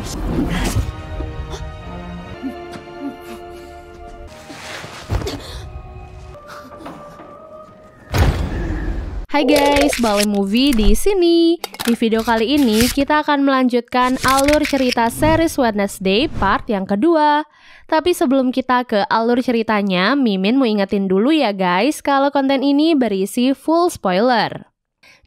Hai guys, Bale Movie di sini. Di video kali ini kita akan melanjutkan alur cerita series Wednesday part yang kedua. Tapi sebelum kita ke alur ceritanya, Mimin mau ingetin dulu ya guys kalau konten ini berisi full spoiler.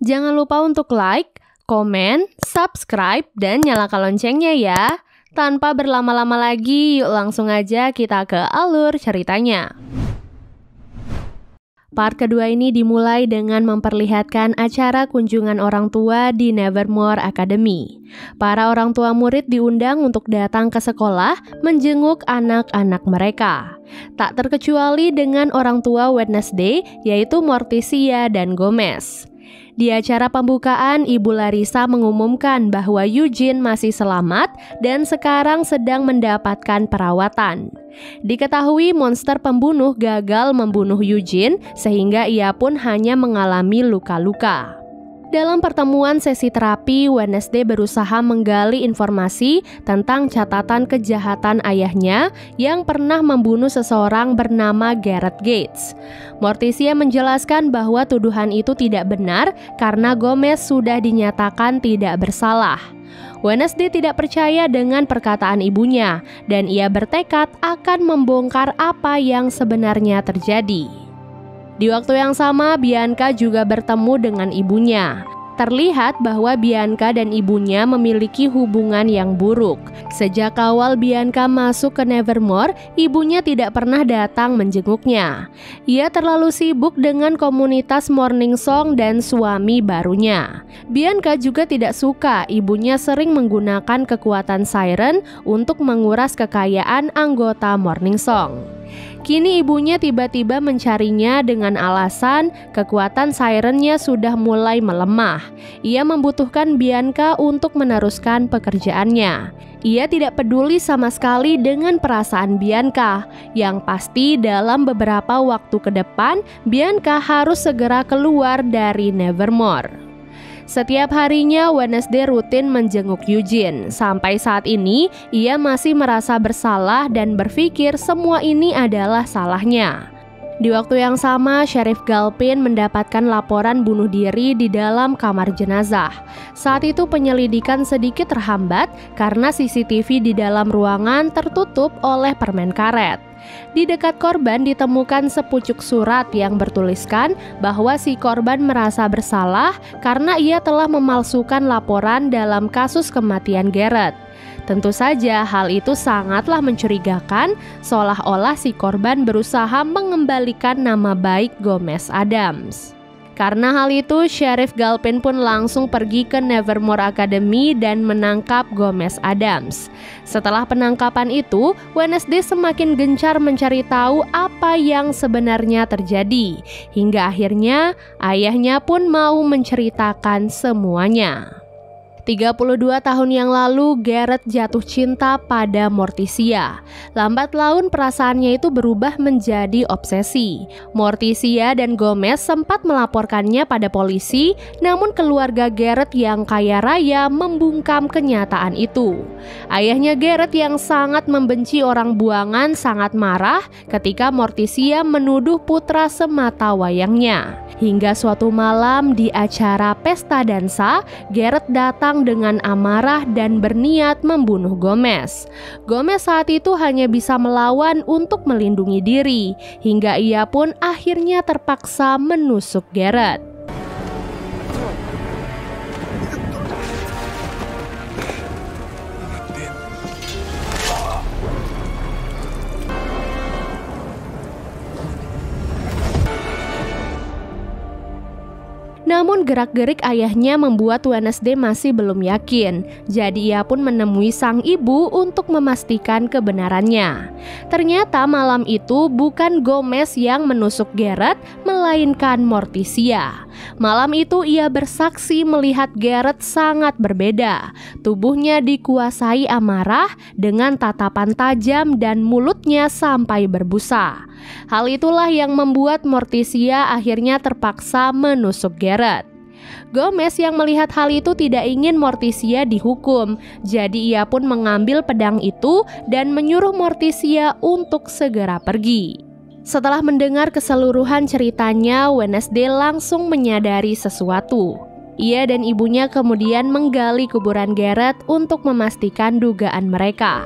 Jangan lupa untuk like, komen, subscribe, dan nyalakan loncengnya ya. Tanpa berlama-lama lagi, yuk langsung aja kita ke alur ceritanya. Part kedua ini dimulai dengan memperlihatkan acara kunjungan orang tua di Nevermore Academy. Para orang tua murid diundang untuk datang ke sekolah menjenguk anak-anak mereka. Tak terkecuali dengan orang tua Wednesday, yaitu Morticia dan Gomez. Di acara pembukaan, Ibu Larissa mengumumkan bahwa Eugene masih selamat dan sekarang sedang mendapatkan perawatan. Diketahui monster pembunuh gagal membunuh Eugene sehingga ia pun hanya mengalami luka-luka. Dalam pertemuan sesi terapi, Wednesday berusaha menggali informasi tentang catatan kejahatan ayahnya yang pernah membunuh seseorang bernama Gareth Gates. Morticia menjelaskan bahwa tuduhan itu tidak benar karena Gomez sudah dinyatakan tidak bersalah. Wednesday tidak percaya dengan perkataan ibunya dan ia bertekad akan membongkar apa yang sebenarnya terjadi. Di waktu yang sama, Bianca juga bertemu dengan ibunya. Terlihat bahwa Bianca dan ibunya memiliki hubungan yang buruk. Sejak awal Bianca masuk ke Nevermore, ibunya tidak pernah datang menjenguknya. Ia terlalu sibuk dengan komunitas Morning Song dan suami barunya. Bianca juga tidak suka ibunya sering menggunakan kekuatan siren untuk menguras kekayaan anggota Morning Song. Kini ibunya tiba-tiba mencarinya dengan alasan kekuatan sirennya sudah mulai melemah. Ia membutuhkan Bianca untuk meneruskan pekerjaannya. Ia tidak peduli sama sekali dengan perasaan Bianca. Yang pasti dalam beberapa waktu ke depan, Bianca harus segera keluar dari Nevermore. Setiap harinya Wednesday rutin menjenguk Eugene. Sampai saat ini, ia masih merasa bersalah dan berpikir semua ini adalah salahnya. Di waktu yang sama, Sheriff Galpin mendapatkan laporan bunuh diri di dalam kamar jenazah. Saat itu penyelidikan sedikit terhambat karena CCTV di dalam ruangan tertutup oleh permen karet. Di dekat korban ditemukan sepucuk surat yang bertuliskan bahwa si korban merasa bersalah karena ia telah memalsukan laporan dalam kasus kematian Gareth. Tentu saja hal itu sangatlah mencurigakan, seolah-olah si korban berusaha mengembalikan nama baik Gomez Addams. Karena hal itu, Sheriff Galpin pun langsung pergi ke Nevermore Academy dan menangkap Gomez Addams. Setelah penangkapan itu, Wednesday semakin gencar mencari tahu apa yang sebenarnya terjadi. Hingga akhirnya, ayahnya pun mau menceritakan semuanya. 32 tahun yang lalu, Gareth jatuh cinta pada Morticia. Lambat laun perasaannya itu berubah menjadi obsesi. Morticia dan Gomez sempat melaporkannya pada polisi, namun keluarga Gareth yang kaya raya membungkam kenyataan itu. Ayahnya Gareth yang sangat membenci orang buangan sangat marah ketika Morticia menuduh putra semata wayangnya. Hingga suatu malam di acara pesta dansa, Gareth datang dengan amarah dan berniat membunuh Gomez. Gomez saat itu hanya bisa melawan untuk melindungi diri, hingga ia pun akhirnya terpaksa menusuk Gareth. Namun gerak-gerik ayahnya membuat Wednesday masih belum yakin. Jadi ia pun menemui sang ibu untuk memastikan kebenarannya. Ternyata malam itu bukan Gomez yang menusuk Gareth, melainkan Morticia. Malam itu ia bersaksi melihat Gareth sangat berbeda. Tubuhnya dikuasai amarah dengan tatapan tajam dan mulutnya sampai berbusa. Hal itulah yang membuat Morticia akhirnya terpaksa menusuk Gareth. Gomez yang melihat hal itu tidak ingin Morticia dihukum. Jadi ia pun mengambil pedang itu dan menyuruh Morticia untuk segera pergi. Setelah mendengar keseluruhan ceritanya, Wednesday langsung menyadari sesuatu. Ia dan ibunya kemudian menggali kuburan Garrett untuk memastikan dugaan mereka.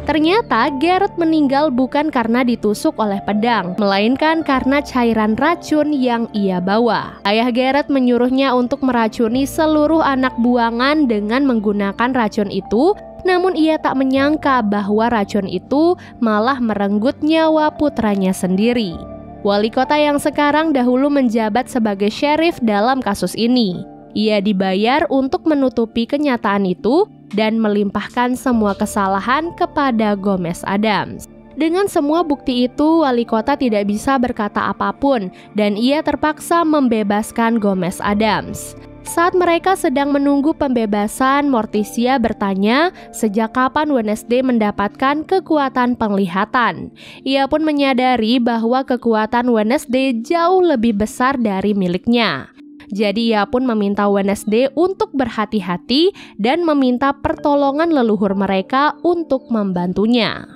Ternyata Garrett meninggal bukan karena ditusuk oleh pedang, melainkan karena cairan racun yang ia bawa. Ayah Garrett menyuruhnya untuk meracuni seluruh anak buangan dengan menggunakan racun itu, namun ia tak menyangka bahwa racun itu malah merenggut nyawa putranya sendiri. Wali kota yang sekarang dahulu menjabat sebagai sheriff dalam kasus ini. Ia dibayar untuk menutupi kenyataan itu dan melimpahkan semua kesalahan kepada Gomez Addams. Dengan semua bukti itu, wali kota tidak bisa berkata apapun dan ia terpaksa membebaskan Gomez Addams. Saat mereka sedang menunggu pembebasan, Morticia bertanya sejak kapan Wednesday mendapatkan kekuatan penglihatan. Ia pun menyadari bahwa kekuatan Wednesday jauh lebih besar dari miliknya. Jadi ia pun meminta Wednesday untuk berhati-hati dan meminta pertolongan leluhur mereka untuk membantunya.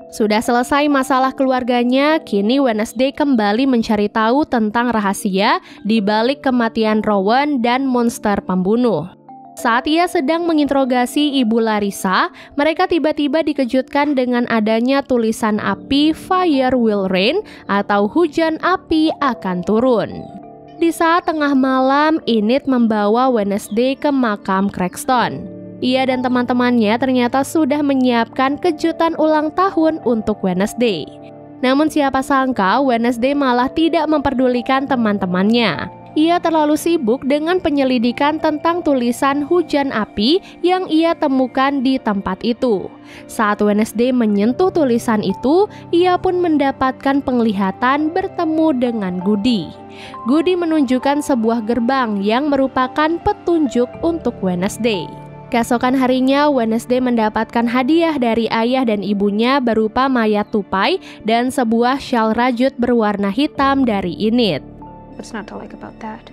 Sudah selesai masalah keluarganya, kini Wednesday kembali mencari tahu tentang rahasia di balik kematian Rowan dan monster pembunuh. Saat ia sedang menginterogasi Ibu Larissa, mereka tiba-tiba dikejutkan dengan adanya tulisan api "Fire will rain" atau hujan api akan turun. Di saat tengah malam, Enid membawa Wednesday ke makam Cragston. Ia dan teman-temannya ternyata sudah menyiapkan kejutan ulang tahun untuk Wednesday. Namun siapa sangka Wednesday malah tidak memperdulikan teman-temannya. Ia terlalu sibuk dengan penyelidikan tentang tulisan hujan api yang ia temukan di tempat itu. Saat Wednesday menyentuh tulisan itu, ia pun mendapatkan penglihatan bertemu dengan Goody. Goody menunjukkan sebuah gerbang yang merupakan petunjuk untuk Wednesday. Keesokan harinya, Wednesday mendapatkan hadiah dari ayah dan ibunya berupa mayat tupai dan sebuah syal rajut berwarna hitam dari Enid. What's not to like about that?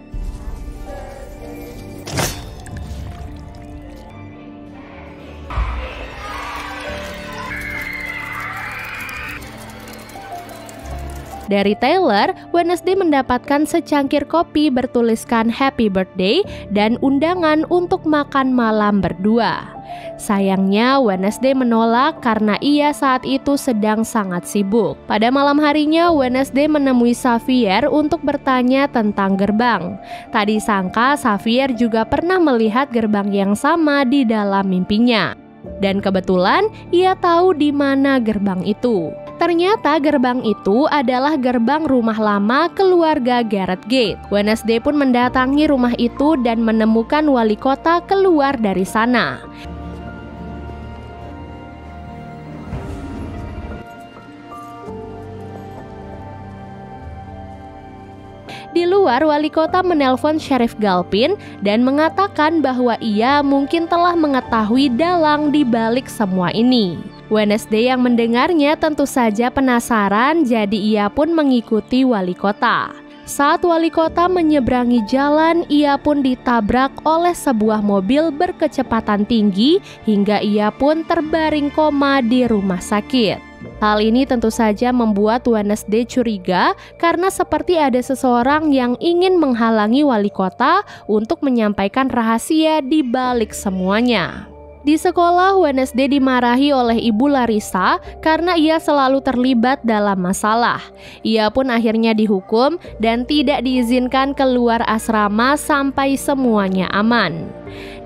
Dari Taylor, Wednesday mendapatkan secangkir kopi bertuliskan Happy Birthday dan undangan untuk makan malam berdua. Sayangnya, Wednesday menolak karena ia saat itu sedang sangat sibuk. Pada malam harinya, Wednesday menemui Xavier untuk bertanya tentang gerbang. Tak disangka, Xavier juga pernah melihat gerbang yang sama di dalam mimpinya. Dan kebetulan, ia tahu di mana gerbang itu. Ternyata gerbang itu adalah gerbang rumah lama keluarga Garrett Gate. Wednesday pun mendatangi rumah itu dan menemukan wali kota keluar dari sana. Di luar, wali kota menelpon Sheriff Galpin dan mengatakan bahwa ia mungkin telah mengetahui dalang di balik semua ini. Wednesday yang mendengarnya tentu saja penasaran, jadi ia pun mengikuti wali kota. Saat wali kota menyeberangi jalan, ia pun ditabrak oleh sebuah mobil berkecepatan tinggi hingga ia pun terbaring koma di rumah sakit. Hal ini tentu saja membuat Wednesday curiga karena seperti ada seseorang yang ingin menghalangi wali kota untuk menyampaikan rahasia di balik semuanya. Di sekolah, Wednesday dimarahi oleh Ibu Larissa karena ia selalu terlibat dalam masalah. Ia pun akhirnya dihukum dan tidak diizinkan keluar asrama sampai semuanya aman.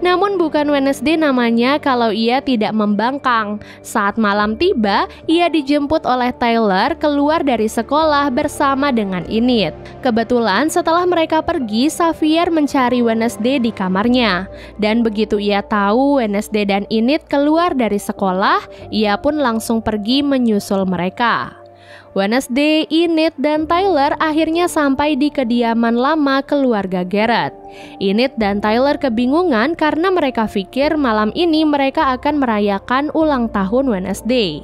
Namun bukan Wednesday namanya kalau ia tidak membangkang. Saat malam tiba, ia dijemput oleh Taylor keluar dari sekolah bersama dengan Enid. Kebetulan setelah mereka pergi, Xavier mencari Wednesday di kamarnya. Dan begitu ia tahu Wednesday dan Enid keluar dari sekolah, ia pun langsung pergi menyusul mereka. Wednesday, Enid, dan Tyler akhirnya sampai di kediaman lama keluarga Garrett. Enid dan Tyler kebingungan karena mereka pikir malam ini mereka akan merayakan ulang tahun Wednesday.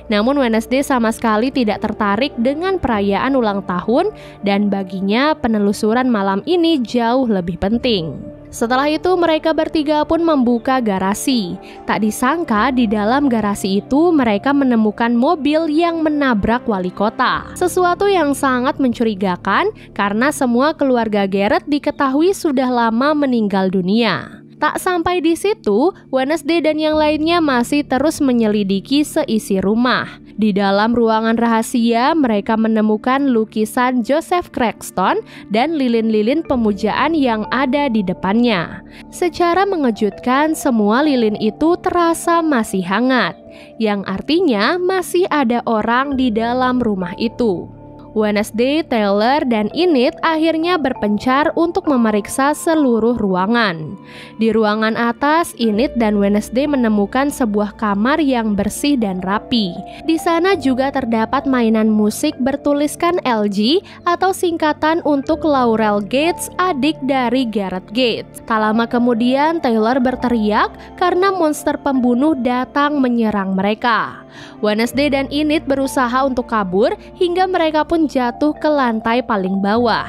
Namun Wednesday sama sekali tidak tertarik dengan perayaan ulang tahun dan baginya penelusuran malam ini jauh lebih penting. Setelah itu mereka bertiga pun membuka garasi. Tak disangka di dalam garasi itu mereka menemukan mobil yang menabrak wali kota. Sesuatu yang sangat mencurigakan karena semua keluarga Garrett diketahui sudah lama meninggal dunia. Tak sampai di situ, Wednesday dan yang lainnya masih terus menyelidiki seisi rumah. Di dalam ruangan rahasia, mereka menemukan lukisan Joseph Cranston dan lilin-lilin pemujaan yang ada di depannya. Secara mengejutkan, semua lilin itu terasa masih hangat, yang artinya masih ada orang di dalam rumah itu. Wednesday, Tyler, dan Enid akhirnya berpencar untuk memeriksa seluruh ruangan. Di ruangan atas, Enid dan Wednesday menemukan sebuah kamar yang bersih dan rapi. Di sana juga terdapat mainan musik bertuliskan LG atau singkatan untuk Laurel Gates, adik dari Garrett Gates. Tak lama kemudian, Tyler berteriak karena monster pembunuh datang menyerang mereka. Wednesday dan Enid berusaha untuk kabur hingga mereka pun jatuh ke lantai paling bawah.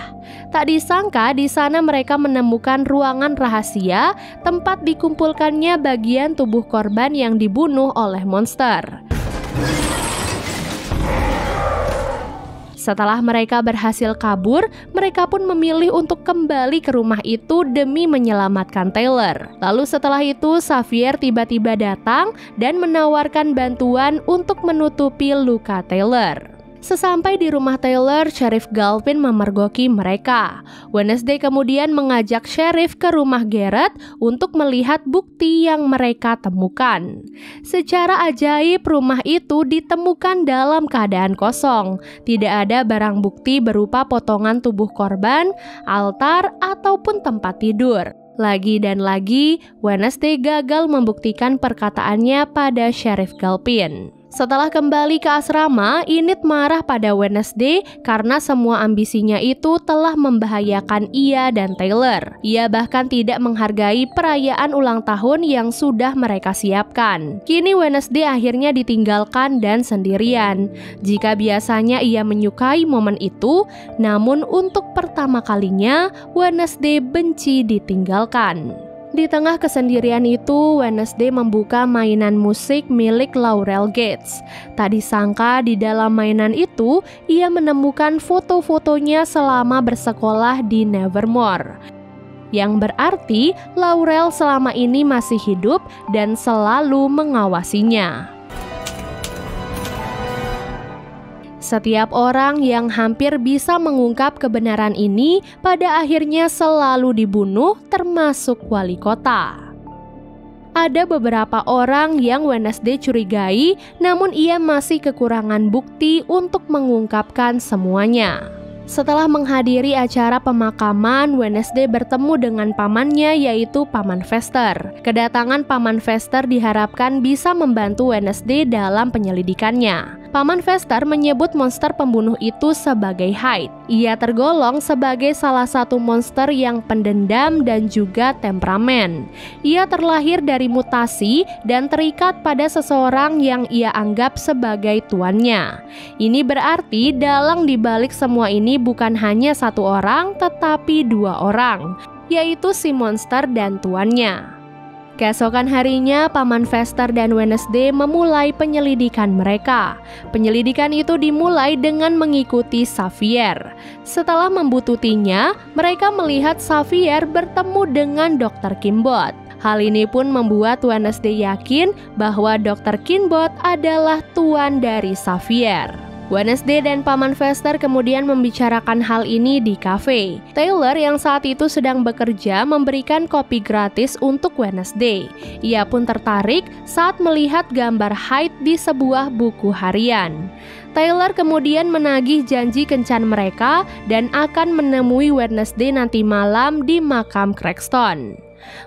Tak disangka di sana mereka menemukan ruangan rahasia tempat dikumpulkannya bagian tubuh korban yang dibunuh oleh monster. Setelah mereka berhasil kabur, mereka pun memilih untuk kembali ke rumah itu demi menyelamatkan Tyler. Lalu setelah itu, Xavier tiba-tiba datang dan menawarkan bantuan untuk menutupi luka Tyler. Sesampai di rumah Tyler, Sheriff Galpin memergoki mereka. Wednesday kemudian mengajak Sheriff ke rumah Garrett untuk melihat bukti yang mereka temukan. Secara ajaib, rumah itu ditemukan dalam keadaan kosong. Tidak ada barang bukti berupa potongan tubuh korban, altar, ataupun tempat tidur. Lagi dan lagi, Wednesday gagal membuktikan perkataannya pada Sheriff Galpin. Setelah kembali ke asrama, Enid marah pada Wednesday karena semua ambisinya itu telah membahayakan ia dan Tyler. Ia bahkan tidak menghargai perayaan ulang tahun yang sudah mereka siapkan. Kini Wednesday akhirnya ditinggalkan dan sendirian. Jika biasanya ia menyukai momen itu, namun untuk pertama kalinya Wednesday benci ditinggalkan. Di tengah kesendirian itu, Wednesday membuka mainan musik milik Laurel Gates. Tak disangka di dalam mainan itu, ia menemukan foto-fotonya selama bersekolah di Nevermore. Yang berarti Laurel selama ini masih hidup dan selalu mengawasinya. Setiap orang yang hampir bisa mengungkap kebenaran ini pada akhirnya selalu dibunuh, termasuk wali kota. Ada beberapa orang yang Wednesday curigai, namun ia masih kekurangan bukti untuk mengungkapkan semuanya. Setelah menghadiri acara pemakaman, Wednesday bertemu dengan pamannya yaitu Paman Fester. Kedatangan Paman Fester diharapkan bisa membantu Wednesday dalam penyelidikannya. Paman Fester menyebut monster pembunuh itu sebagai Hyde. Ia tergolong sebagai salah satu monster yang pendendam dan juga temperamen. Ia terlahir dari mutasi dan terikat pada seseorang yang ia anggap sebagai tuannya. Ini berarti dalang dibalik semua ini bukan hanya satu orang, tetapi dua orang, yaitu si monster dan tuannya. Keesokan harinya, Paman Fester dan Wednesday memulai penyelidikan mereka. Penyelidikan itu dimulai dengan mengikuti Xavier. Setelah membututinya, mereka melihat Xavier bertemu dengan Dr. Kinbot. Hal ini pun membuat Wednesday yakin bahwa Dr. Kinbot adalah tuan dari Xavier. Wednesday dan Paman Fester kemudian membicarakan hal ini di kafe. Tyler yang saat itu sedang bekerja memberikan kopi gratis untuk Wednesday. Ia pun tertarik saat melihat gambar Hyde di sebuah buku harian. Tyler kemudian menagih janji kencan mereka dan akan menemui Wednesday nanti malam di makam Cranston.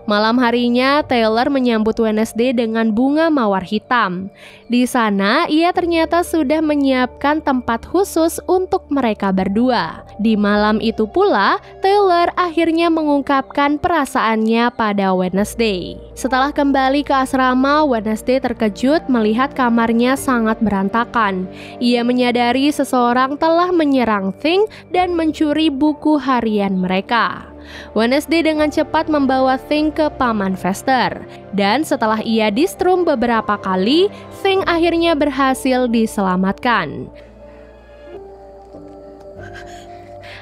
Malam harinya, Taylor menyambut Wednesday dengan bunga mawar hitam. Di sana, ia ternyata sudah menyiapkan tempat khusus untuk mereka berdua. Di malam itu pula, Taylor akhirnya mengungkapkan perasaannya pada Wednesday. Setelah kembali ke asrama, Wednesday terkejut melihat kamarnya sangat berantakan. Ia menyadari seseorang telah menyerang Thing dan mencuri buku harian mereka. Wednesday dengan cepat membawa Thing ke Paman Vester, dan setelah ia distrum beberapa kali, Thing akhirnya berhasil diselamatkan.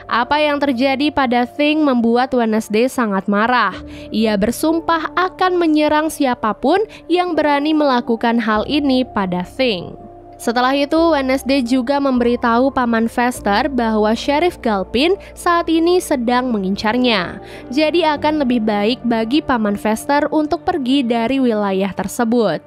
Apa yang terjadi pada Thing membuat Wednesday sangat marah. Ia bersumpah akan menyerang siapapun yang berani melakukan hal ini pada Thing. Setelah itu, Wednesday juga memberitahu Paman Vester bahwa Sheriff Galpin saat ini sedang mengincarnya. Jadi akan lebih baik bagi Paman Vester untuk pergi dari wilayah tersebut.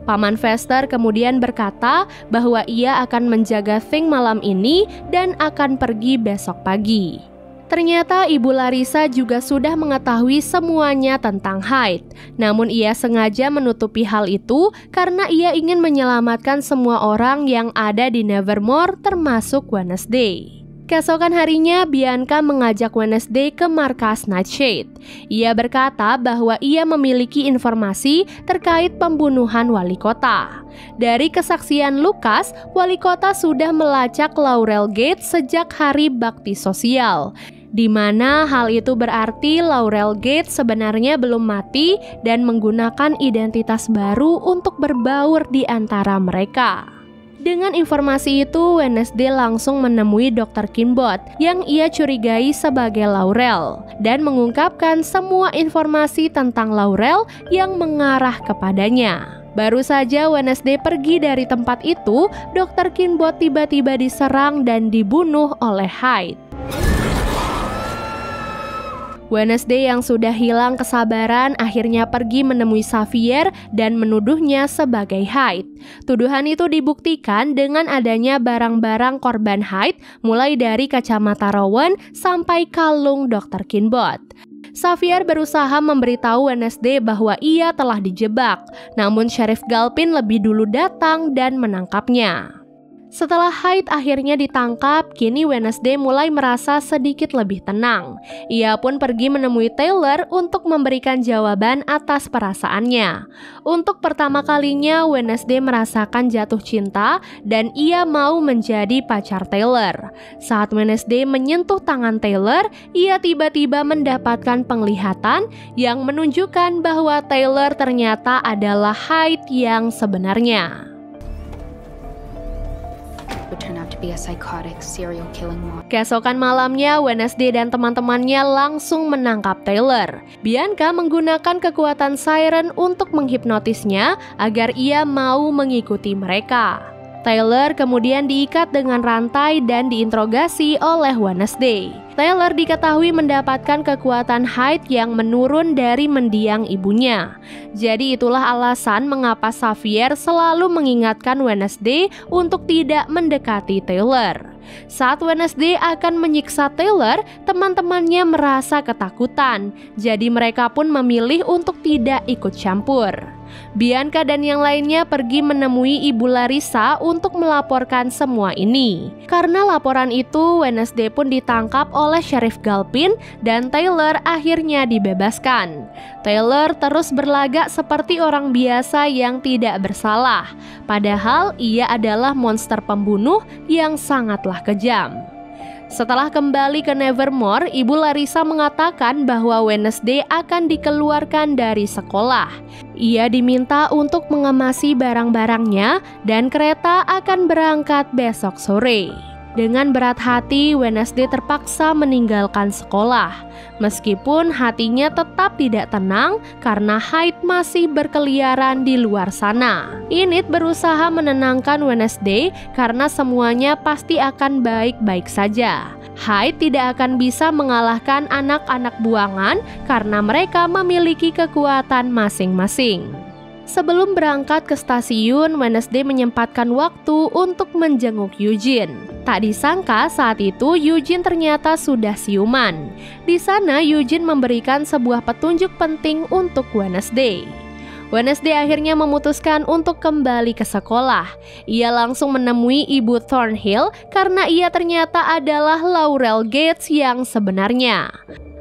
Paman Vester kemudian berkata bahwa ia akan menjaga Thing malam ini dan akan pergi besok pagi. Ternyata Ibu Larissa juga sudah mengetahui semuanya tentang Hyde. Namun ia sengaja menutupi hal itu karena ia ingin menyelamatkan semua orang yang ada di Nevermore termasuk Wednesday. Keesokan harinya, Bianca mengajak Wednesday ke markas Nightshade. Ia berkata bahwa ia memiliki informasi terkait pembunuhan wali kota. Dari kesaksian Lucas, wali kota sudah melacak Laurel Gate sejak hari bakti sosial, di mana hal itu berarti Laurel Gate sebenarnya belum mati dan menggunakan identitas baru untuk berbaur di antara mereka. Dengan informasi itu, Wednesday langsung menemui Dr. Kinbot yang ia curigai sebagai Laurel dan mengungkapkan semua informasi tentang Laurel yang mengarah kepadanya. Baru saja Wednesday pergi dari tempat itu, Dr. Kinbot tiba-tiba diserang dan dibunuh oleh Hyde. Wednesday yang sudah hilang kesabaran akhirnya pergi menemui Xavier dan menuduhnya sebagai Hyde. Tuduhan itu dibuktikan dengan adanya barang-barang korban Hyde, mulai dari kacamata Rowan sampai kalung Dr. Kinbot. Xavier berusaha memberitahu Wednesday bahwa ia telah dijebak, namun Sheriff Galpin lebih dulu datang dan menangkapnya. Setelah Hyde akhirnya ditangkap, kini Wednesday mulai merasa sedikit lebih tenang. Ia pun pergi menemui Taylor untuk memberikan jawaban atas perasaannya. Untuk pertama kalinya, Wednesday merasakan jatuh cinta dan ia mau menjadi pacar Taylor. Saat Wednesday menyentuh tangan Taylor, ia tiba-tiba mendapatkan penglihatan yang menunjukkan bahwa Taylor ternyata adalah Hyde yang sebenarnya. Keesokan malamnya, Wednesday dan teman-temannya langsung menangkap Taylor. Bianca menggunakan kekuatan siren untuk menghipnotisnya agar ia mau mengikuti mereka. Taylor kemudian diikat dengan rantai dan diinterogasi oleh Wednesday. Taylor diketahui mendapatkan kekuatan Hyde yang menurun dari mendiang ibunya. Jadi itulah alasan mengapa Xavier selalu mengingatkan Wednesday untuk tidak mendekati Taylor. Saat Wednesday akan menyiksa Taylor, teman-temannya merasa ketakutan. Jadi mereka pun memilih untuk tidak ikut campur. Bianca dan yang lainnya pergi menemui Ibu Larissa untuk melaporkan semua ini. Karena laporan itu, Wednesday pun ditangkap oleh Sheriff Galpin dan Taylor akhirnya dibebaskan. Taylor terus berlagak seperti orang biasa yang tidak bersalah, padahal ia adalah monster pembunuh yang sangatlah kejam. Setelah kembali ke Nevermore, Ibu Larissa mengatakan bahwa Wednesday akan dikeluarkan dari sekolah. Ia diminta untuk mengemasi barang-barangnya dan kereta akan berangkat besok sore. Dengan berat hati, Wednesday terpaksa meninggalkan sekolah. Meskipun hatinya tetap tidak tenang karena Hyde masih berkeliaran di luar sana. Enid berusaha menenangkan Wednesday karena semuanya pasti akan baik-baik saja. Hyde tidak akan bisa mengalahkan anak-anak buangan karena mereka memiliki kekuatan masing-masing. Sebelum berangkat ke stasiun, Wednesday menyempatkan waktu untuk menjenguk Eugene. Tak disangka saat itu Eugene ternyata sudah siuman. Di sana Eugene memberikan sebuah petunjuk penting untuk Wednesday. Wednesday akhirnya memutuskan untuk kembali ke sekolah. Ia langsung menemui Ibu Thornhill karena ia ternyata adalah Laurel Gates yang sebenarnya.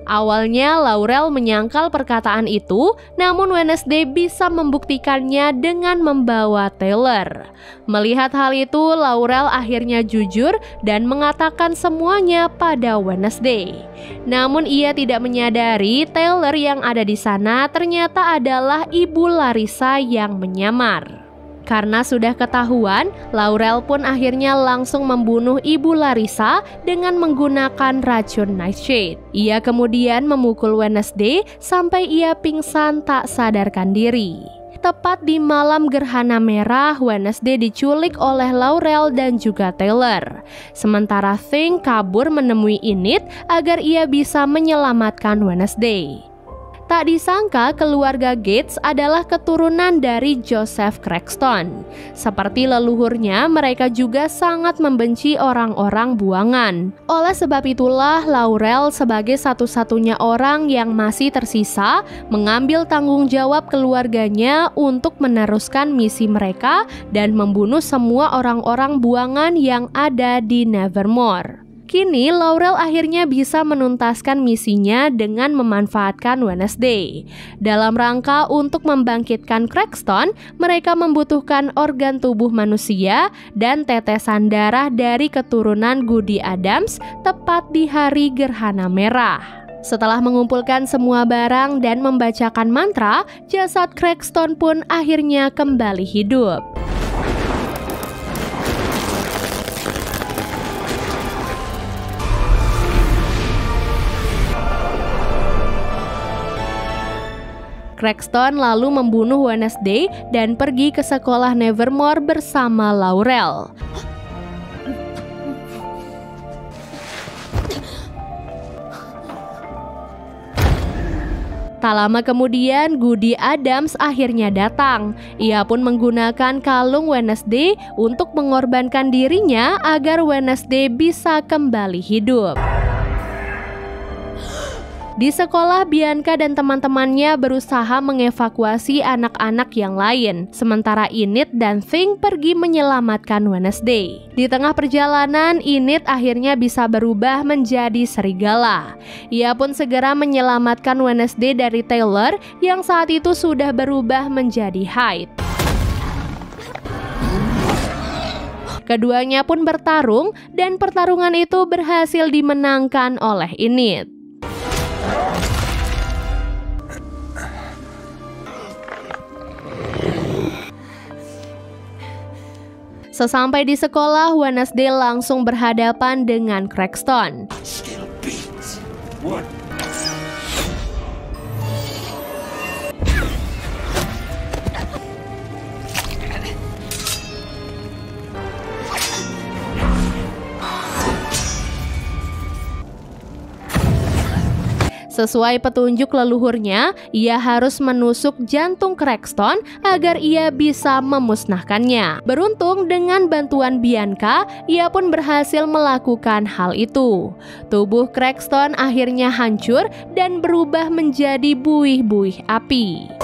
Awalnya Laurel menyangkal perkataan itu, namun Wednesday bisa membuktikannya dengan membawa Taylor. Melihat hal itu, Laurel akhirnya jujur dan mengatakan semuanya pada Wednesday. Namun ia tidak menyadari Taylor yang ada di sana ternyata adalah Ibu Larissa yang menyamar. Karena sudah ketahuan, Laurel pun akhirnya langsung membunuh Ibu Larissa dengan menggunakan racun nightshade. Ia kemudian memukul Wednesday sampai ia pingsan tak sadarkan diri. Tepat di malam gerhana merah, Wednesday diculik oleh Laurel dan juga Taylor. Sementara Thing kabur menemui Enid agar ia bisa menyelamatkan Wednesday. Tak disangka keluarga Gates adalah keturunan dari Joseph Cranston. Seperti leluhurnya, mereka juga sangat membenci orang-orang buangan. Oleh sebab itulah Laurel sebagai satu-satunya orang yang masih tersisa mengambil tanggung jawab keluarganya untuk meneruskan misi mereka dan membunuh semua orang-orang buangan yang ada di Nevermore. Kini Laurel akhirnya bisa menuntaskan misinya dengan memanfaatkan Wednesday. Dalam rangka untuk membangkitkan Cranston, mereka membutuhkan organ tubuh manusia dan tetesan darah dari keturunan Goody Adams tepat di hari gerhana merah. Setelah mengumpulkan semua barang dan membacakan mantra, jasad Cranston pun akhirnya kembali hidup. Cranston lalu membunuh Wednesday dan pergi ke sekolah Nevermore bersama Laurel. Tak lama kemudian, Goody Adams akhirnya datang. Ia pun menggunakan kalung Wednesday untuk mengorbankan dirinya agar Wednesday bisa kembali hidup. Di sekolah, Bianca dan teman-temannya berusaha mengevakuasi anak-anak yang lain, sementara Enid dan Thing pergi menyelamatkan Wednesday. Di tengah perjalanan, Enid akhirnya bisa berubah menjadi serigala. Ia pun segera menyelamatkan Wednesday dari Taylor yang saat itu sudah berubah menjadi Hyde. Keduanya pun bertarung dan pertarungan itu berhasil dimenangkan oleh Enid. Sesampai di sekolah, Wednesday langsung berhadapan dengan Cranston. Sesuai petunjuk leluhurnya, ia harus menusuk jantung Cranston agar ia bisa memusnahkannya. Beruntung dengan bantuan Bianca, ia pun berhasil melakukan hal itu. Tubuh Cranston akhirnya hancur dan berubah menjadi buih-buih api.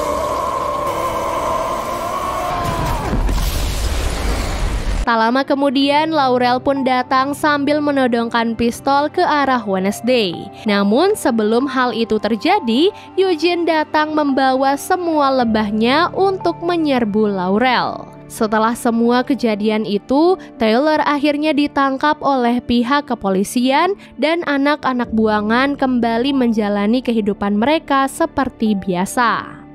Tak lama kemudian, Laurel pun datang sambil menodongkan pistol ke arah Wednesday. Namun sebelum hal itu terjadi, Eugene datang membawa semua lebahnya untuk menyerbu Laurel. Setelah semua kejadian itu, Taylor akhirnya ditangkap oleh pihak kepolisian dan anak-anak buangan kembali menjalani kehidupan mereka seperti biasa.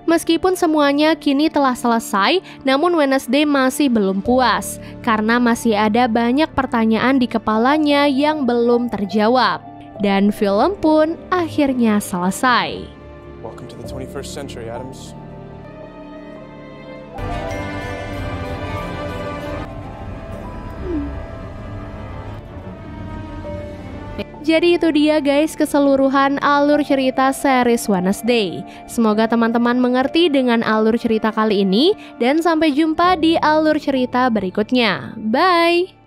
Meskipun semuanya kini telah selesai, namun Wednesday masih belum puas karena masih ada banyak pertanyaan di kepalanya yang belum terjawab. Dan film pun akhirnya selesai. Welcome to the 21st century, Adams. Jadi itu dia guys keseluruhan alur cerita series Wednesday. Semoga teman-teman mengerti dengan alur cerita kali ini dan sampai jumpa di alur cerita berikutnya. Bye!